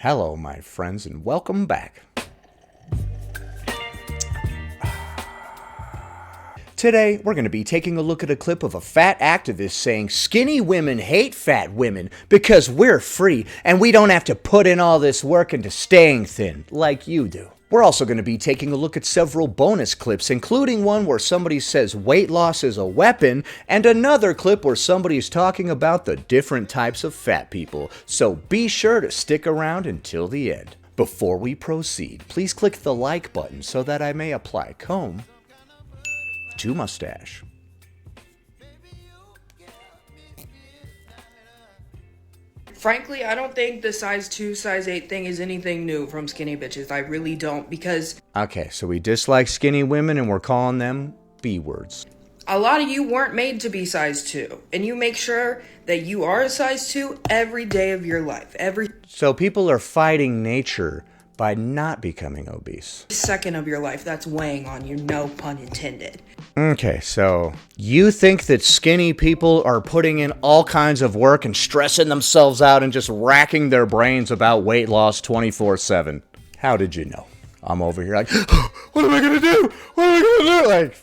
Hello, my friends, and welcome back. Today, we're going to be taking a look at a clip of a fat activist saying skinny women hate fat women because we're free and we don't have to put in all this work into staying thin like you do. We're also going to be taking a look at several bonus clips, including one where somebody says weight loss is a weapon, and another clip where somebody is talking about the different types of fat people. So be sure to stick around until the end. Before we proceed, please click the like button so that I may apply comb to mustache. Frankly, I don't think the size 2, size 8 thing is anything new from skinny bitches. I really don't, because Okay, so we dislike skinny women and we're calling them B-words. a lot of you weren't made to be size 2. And you make sure that you are a size 2 every day of your life. Every So people are fighting nature by not becoming obese. second of your life that's weighing on you, no pun intended. Okay, so you think that skinny people are putting in all kinds of work and stressing themselves out and just racking their brains about weight loss 24/7. How did you know? I'm over here like, what am I gonna do? What am I gonna do? Like,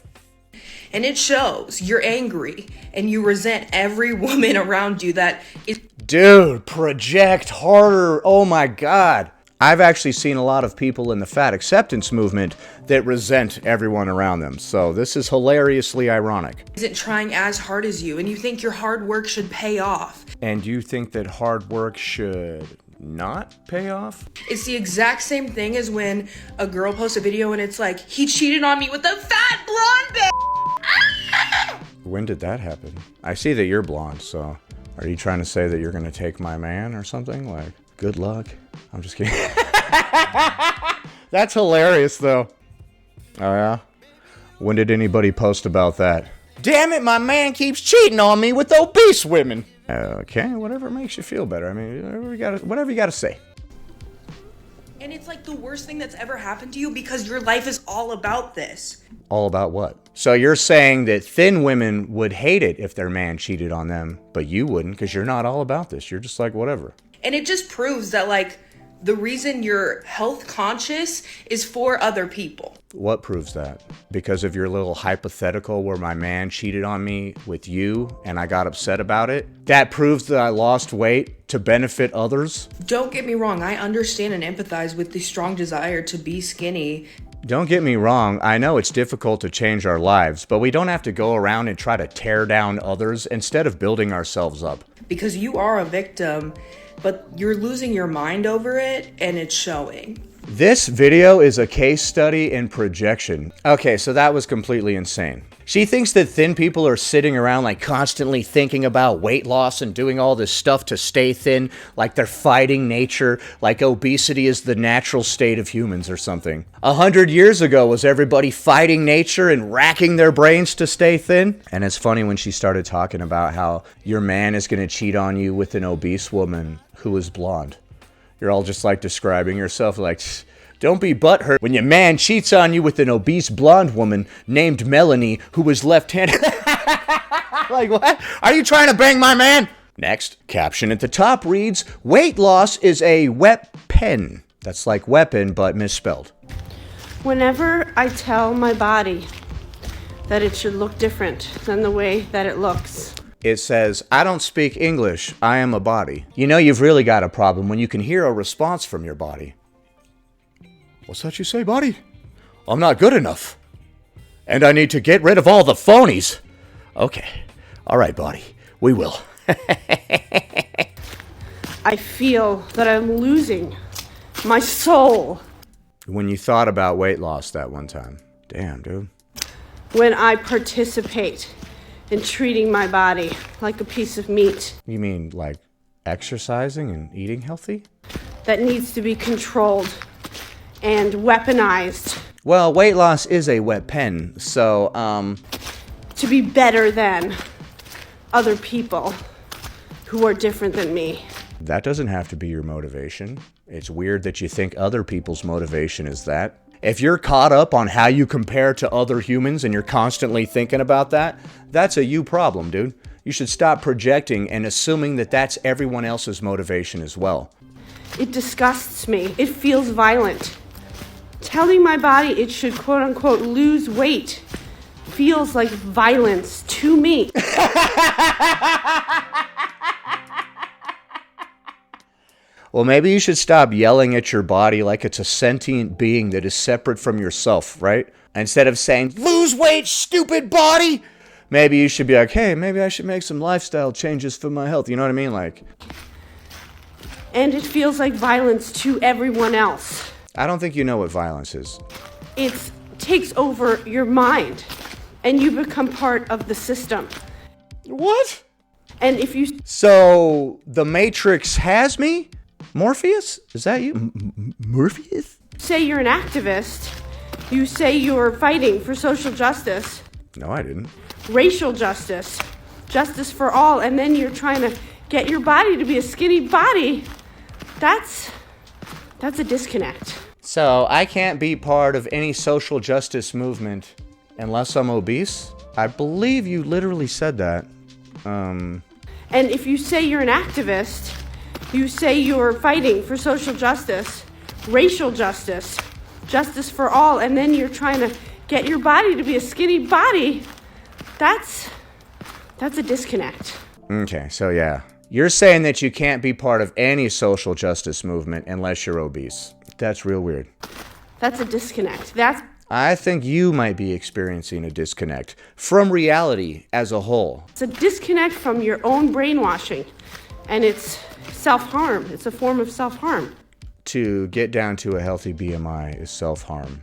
And it shows. You're angry and you resent every woman around you that is dude, project harder. Oh my God. I've actually seen a lot of people in the fat acceptance movement that resent everyone around them. So this is hilariously ironic. isn't trying as hard as you, and you think your hard work should pay off. And you think that hard work should not pay off? It's the exact same thing as when a girl posts a video and it's like, he cheated on me with a fat blonde bitch. When did that happen? I see that you're blonde, so are you trying to say that you're gonna take my man or something? Like, good luck. I'm just kidding. That's hilarious, though. Oh, yeah? When did anybody post about that? Damn it, my man keeps cheating on me with obese women. Okay, whatever makes you feel better. I mean, whatever you gotta say. And it's like the worst thing that's ever happened to you because your life is all about this. All about what? So you're saying that thin women would hate it if their man cheated on them, but you wouldn't because you're not all about this. You're just like, whatever. And it just proves that, like, the reason you're health conscious is for other people. What proves that? Because of your little hypothetical where my man cheated on me with you and I got upset about it? That proves that I lost weight to benefit others? Don't get me wrong, I understand and empathize with the strong desire to be skinny. Don't get me wrong, I know it's difficult to change our lives, but we don't have to go around and try to tear down others instead of building ourselves up. Because you are a victim, but you're losing your mind over it, and it's showing. This video is a case study in projection. Okay, so that was completely insane. She thinks that thin people are sitting around like constantly thinking about weight loss and doing all this stuff to stay thin, like they're fighting nature, like obesity is the natural state of humans or something. 100 years ago, was everybody fighting nature and racking their brains to stay thin? And it's funny when she started talking about how your man is gonna cheat on you with an obese woman who is blonde. You're all just like describing yourself like, don't be butthurt when your man cheats on you with an obese blonde woman named Melanie who was left-handed. Like, what? Are you trying to bang my man? Next, caption at the top reads, weight loss is a weapon. That's like weapon, but misspelled. Whenever I tell my body that it should look different than the way that it looks, It says, I don't speak English, I am a body. You know you've really got a problem when you can hear a response from your body. What's that you say, body? I'm not good enough. And I need to get rid of all the phonies. Okay. All right, body. We will. I feel that I'm losing my soul When you thought about weight loss that one time. Damn, dude. when I participate in treating my body like a piece of meat You mean like exercising and eating healthy? that needs to be controlled and weaponized Well, weight loss is a weapon, so, to be better than other people who are different than me. that doesn't have to be your motivation. It's weird that you think other people's motivation is that. If you're caught up on how you compare to other humans and you're constantly thinking about that, that's a you problem, dude. You should stop projecting and assuming that that's everyone else's motivation as well. It disgusts me. It feels violent. Telling my body it should quote unquote lose weight feels like violence to me. Well, maybe you should stop yelling at your body like it's a sentient being that is separate from yourself, right? Instead of saying, lose weight, stupid body, maybe you should be like, hey, maybe I should make some lifestyle changes for my health. You know what I mean? Like, And it feels like violence to everyone else. I don't think you know what violence is. It takes over your mind, and you become part of the system. What? And if you So, the Matrix has me? Morpheus? Is that you? Morpheus? say you're an activist, you say you're fighting for social justice, No, I didn't. racial justice, justice for all, and then you're trying to get your body to be a skinny body, that's a disconnect. So, I can't be part of any social justice movement unless I'm obese? I believe you literally said that. And if you say you're an activist, you say you're fighting for social justice, racial justice, justice for all, and then you're trying to get your body to be a skinny body, that's a disconnect. Okay, so yeah. You're saying that you can't be part of any social justice movement unless you're obese. That's real weird. That's a disconnect. I think you might be experiencing a disconnect from reality as a whole. It's a disconnect from your own brainwashing, and it's self-harm. It's a form of self-harm. To get down to a healthy BMI is self-harm.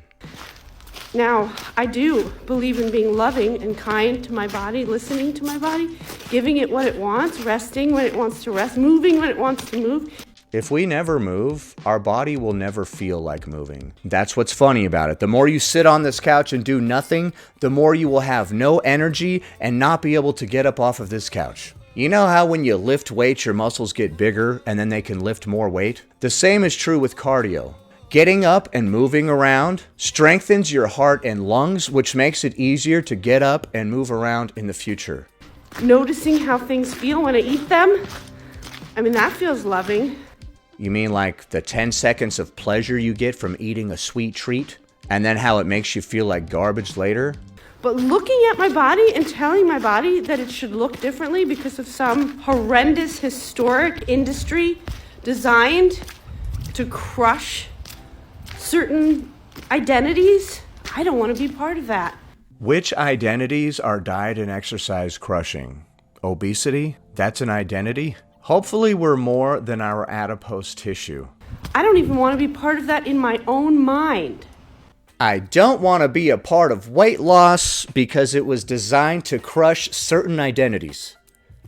Now, I do believe in being loving and kind to my body, listening to my body, giving it what it wants, resting when it wants to rest, moving when it wants to move. If we never move, our body will never feel like moving. That's what's funny about it. The more you sit on this couch and do nothing, the more you will have no energy and not be able to get up off of this couch. You know how when you lift weights, your muscles get bigger and then they can lift more weight? The same is true with cardio. Getting up and moving around strengthens your heart and lungs, which makes it easier to get up and move around in the future. Noticing how things feel when I eat them, that feels loving. You mean like the 10 seconds of pleasure you get from eating a sweet treat? And then how it makes you feel like garbage later? But looking at my body and telling my body that it should look differently because of some horrendous historic industry designed to crush certain identities, I don't want to be part of that. Which identities are diet and exercise crushing? Obesity? That's an identity? Hopefully we're more than our adipose tissue. I don't even want to be part of that in my own mind. I don't want to be a part of weight loss because it was designed to crush certain identities.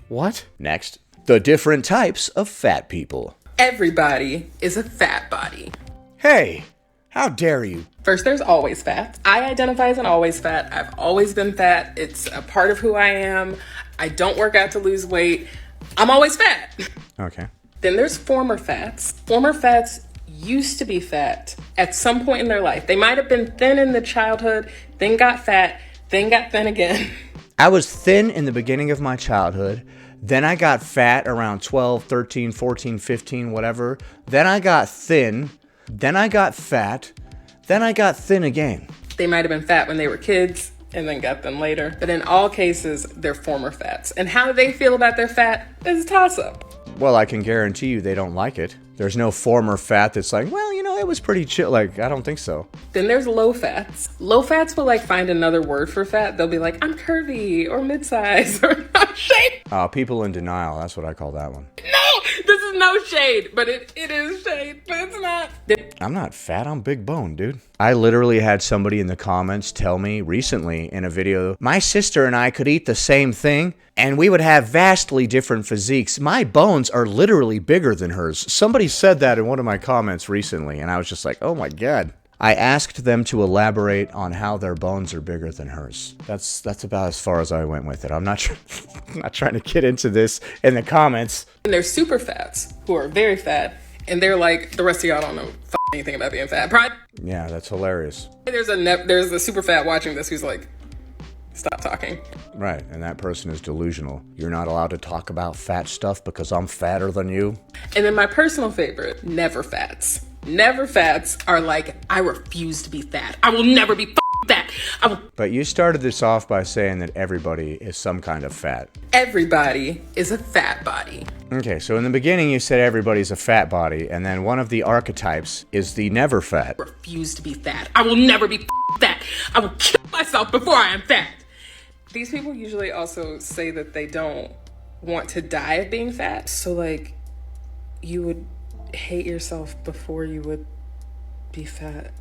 What? Next. The different types of fat people. Everybody is a fat body. Hey, how dare you? First, there's always fat. I identify as an always fat. I've always been fat. It's a part of who I am. I don't work out to lose weight. I'm always fat. Okay. Then there's former fats. Former fats used to be fat at some point in their life. They might have been thin in the childhood, then got fat, then got thin again. I was thin in the beginning of my childhood. Then I got fat around 12, 13, 14, 15, whatever. Then I got thin. Then I got fat. Then I got thin again. They might have been fat when they were kids and then got thin later. But in all cases, they're former fats. And how they feel about their fat is a toss-up. Well, I can guarantee you they don't like it. There's no former fat that's like, well, it was pretty chill. Like, I don't think so. Then there's low fats. Low fats will find another word for fat. They'll be like, I'm curvy or mid-size or I'm shade. People in denial. That's what I call that one. No, this is no shade, but it is shade, but it's not. I'm not fat. I'm big bone, dude. I literally had somebody in the comments tell me recently in a video, my sister and I could eat the same thing and we would have vastly different physiques. My bones are literally bigger than hers. Somebody said that in one of my comments recently and I was just like, oh my God. I asked them to elaborate on how their bones are bigger than hers. That's about as far as I went with it. I'm not trying to get into this in the comments. And there's super fats who are very fat and they're like, the rest of y'all don't know anything about being fat. Yeah, that's hilarious. There's a super fat watching this who's like, stop talking. Right, and that person is delusional. You're not allowed to talk about fat stuff because I'm fatter than you. And then my personal favorite, never fats. Never fats are like, I refuse to be fat. I will never be fat. But you started this off by saying that everybody is some kind of fat. Everybody is a fat body. Okay, so in the beginning you said everybody's a fat body, and then one of the archetypes is the never fat. Refuse to be fat. I will never be fat. I will kill myself before I am fat. These people usually also say that they don't want to die of being fat. So like, you would hate yourself before you would be fat.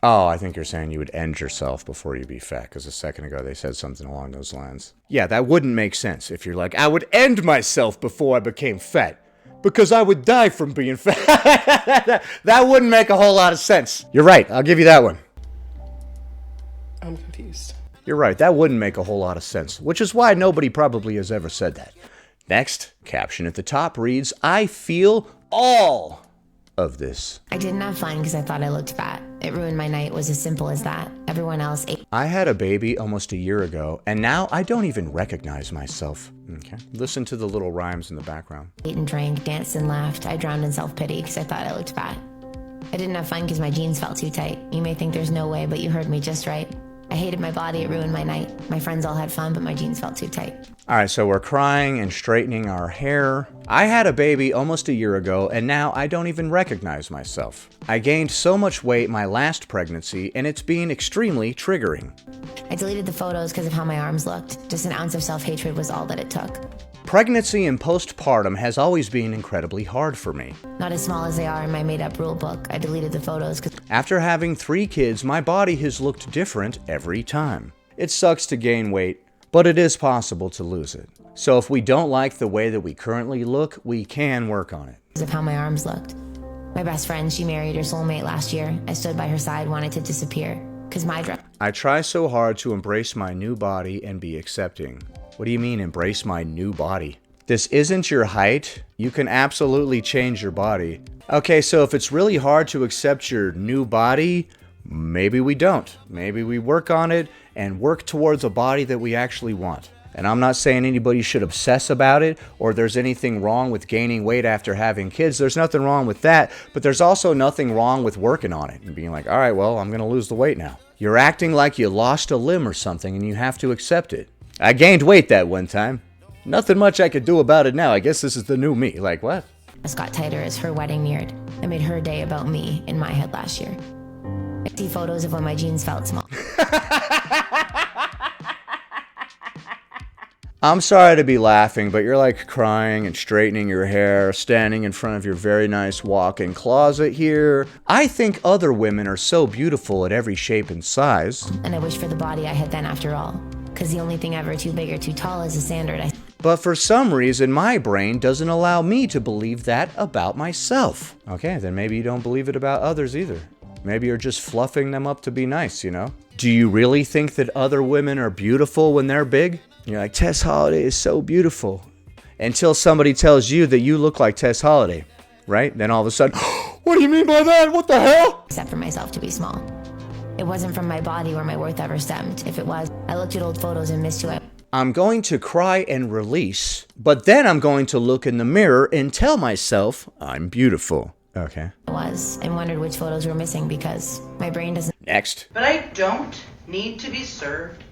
Oh, I think you're saying you would end yourself before you be fat, because a second ago they said something along those lines. Yeah, that wouldn't make sense if you're like, I would end myself before I became fat, because I would die from being fat. That wouldn't make a whole lot of sense. You're right, I'll give you that one. I'm confused. You're right, that wouldn't make a whole lot of sense, which is why nobody probably has ever said that. Next, caption at the top reads, I feel all of this. I didn't have fun because I thought I looked fat. It ruined my night. It was as simple as that. Everyone else ate. I had a baby almost a year ago, and now I don't even recognize myself. Okay, listen to the little rhymes in the background. Ate and drank, danced and laughed. I drowned in self-pity because I thought I looked fat. I didn't have fun because my jeans felt too tight. You may think there's no way, but you heard me just right. I hated my body. It ruined my night. My friends all had fun, but my jeans felt too tight. All right, so we're crying and straightening our hair. I had a baby almost a year ago, and now I don't even recognize myself. I gained so much weight my last pregnancy, and it's been extremely triggering. I deleted the photos because of how my arms looked. Just an ounce of self-hatred was all that it took. Pregnancy and postpartum has always been incredibly hard for me. Not as small as they are in my made-up rule book. I deleted the photos because After having 3 kids, my body has looked different every time. It sucks to gain weight, but it is possible to lose it. So if we don't like the way that we currently look, we can work on it. of how my arms looked. My best friend, she married her soulmate last year. I stood by her side, wanted to disappear. Because my dress. I try so hard to embrace my new body and be accepting. What do you mean, embrace my new body? This isn't your height. You can absolutely change your body. Okay, so if it's really hard to accept your new body, maybe we don't. Maybe we work on it and work towards a body that we actually want. And I'm not saying anybody should obsess about it or there's anything wrong with gaining weight after having kids. There's nothing wrong with that, but there's also nothing wrong with working on it and being like, all right, well, I'm going to lose the weight now. You're acting like you lost a limb or something and you have to accept it. I gained weight that one time. Nothing much I could do about it now. I guess this is the new me. Like, what? Dress got tighter as her wedding neared. I made her day about me in my head last year. I see photos of when my jeans felt small. I'm sorry to be laughing, but you're like crying and straightening your hair, standing in front of your very nice walk-in closet here. I think other women are so beautiful at every shape and size. And I wish for the body I had then after all. Because the only thing ever too big or too tall is a standard. But for some reason, my brain doesn't allow me to believe that about myself. Okay, then maybe you don't believe it about others either. Maybe you're just fluffing them up to be nice, you know? Do you really think that other women are beautiful when they're big? You're like, Tess Holliday is so beautiful. Until somebody tells you that you look like Tess Holliday, right? Then all of a sudden, what do you mean by that? What the hell? Except for myself to be small. It wasn't from my body where my worth ever stemmed. If it was, I looked at old photos and missed who I. I'm going to cry and release, but then I'm going to look in the mirror and tell myself I'm beautiful. Okay. Was and wondered which photos were missing because my brain doesn't. Next. But I don't need to be served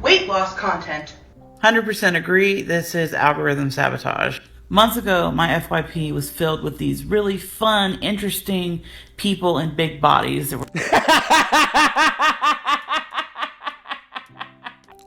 weight loss content. 100% agree. This is algorithm sabotage. Months ago, my FYP was filled with these really fun, interesting people in big bodies that were.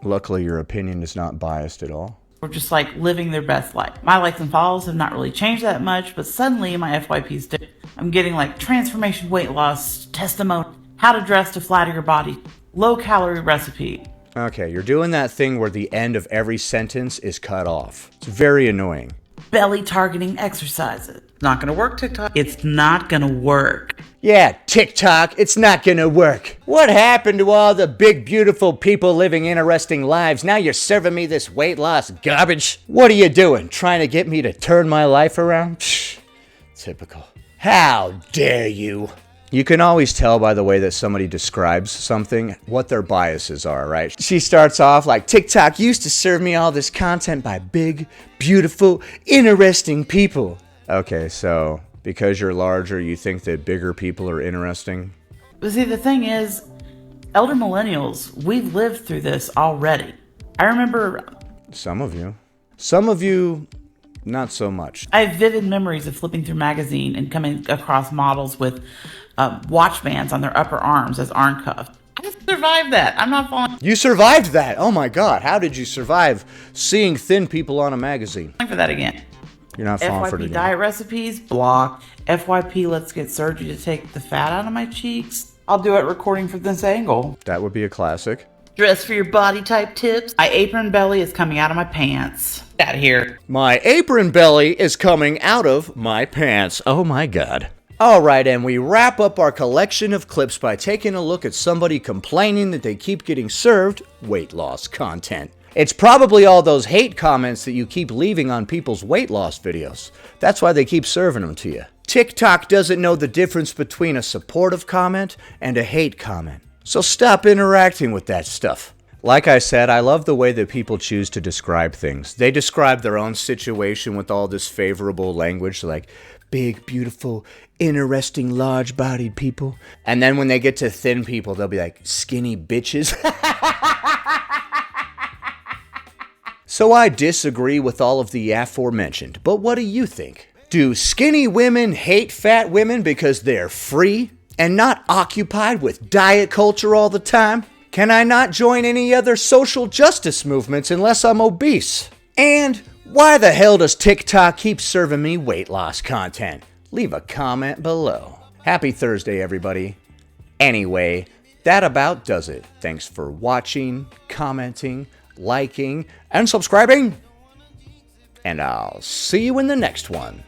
Luckily, your opinion is not biased at all. We're just like living their best life. My likes and follows have not really changed that much, but suddenly my FYP's different. I'm getting like transformation weight loss, testimony, how to dress to flatter your body, low calorie recipe. Okay, you're doing that thing where the end of every sentence is cut off. It's very annoying. Belly targeting exercises. Not gonna work, TikTok. It's not gonna work. Yeah, TikTok, it's not gonna work. What happened to all the big, beautiful people living interesting lives? Now you're serving me this weight loss garbage? What are you doing? Trying to get me to turn my life around? Psh, typical. How dare you? You can always tell by the way that somebody describes something what their biases are, right? She starts off like, TikTok used to serve me all this content by big, beautiful, interesting people. Okay, so because you're larger, you think that bigger people are interesting? But see, the thing is, elder millennials, we've lived through this already. I remember... Some of you. Some of you, not so much. I have vivid memories of flipping through magazine and coming across models with watch bands on their upper arms as arm cuffs. I survived that. I'm not falling You survived that? Oh my God. How did you survive seeing thin people on a magazine? for that again. You're not falling for it FYP again. diet recipes, block. FYP, let's get surgery to take the fat out of my cheeks. I'll do it recording from this angle. That would be a classic. Dress for your body type tips. My apron belly is coming out of my pants. Get out of here. My apron belly is coming out of my pants. Oh my God. Alright, and we wrap up our collection of clips by taking a look at somebody complaining that they keep getting served weight loss content. It's probably all those hate comments that you keep leaving on people's weight loss videos. That's why they keep serving them to you. TikTok doesn't know the difference between a supportive comment and a hate comment. So stop interacting with that stuff. Like I said, I love the way that people choose to describe things. They describe their own situation with all this favorable language, like big, beautiful, interesting, large-bodied people. And then when they get to thin people, they'll be like, skinny bitches. So I disagree with all of the aforementioned, but what do you think? Do skinny women hate fat women because they're free and not occupied with diet culture all the time? Can I not join any other social justice movements unless I'm obese? And why the hell does TikTok keep serving me weight loss content? Leave a comment below. Happy Thursday, everybody. Anyway, that about does it. Thanks for watching, commenting, liking, and subscribing. And I'll see you in the next one.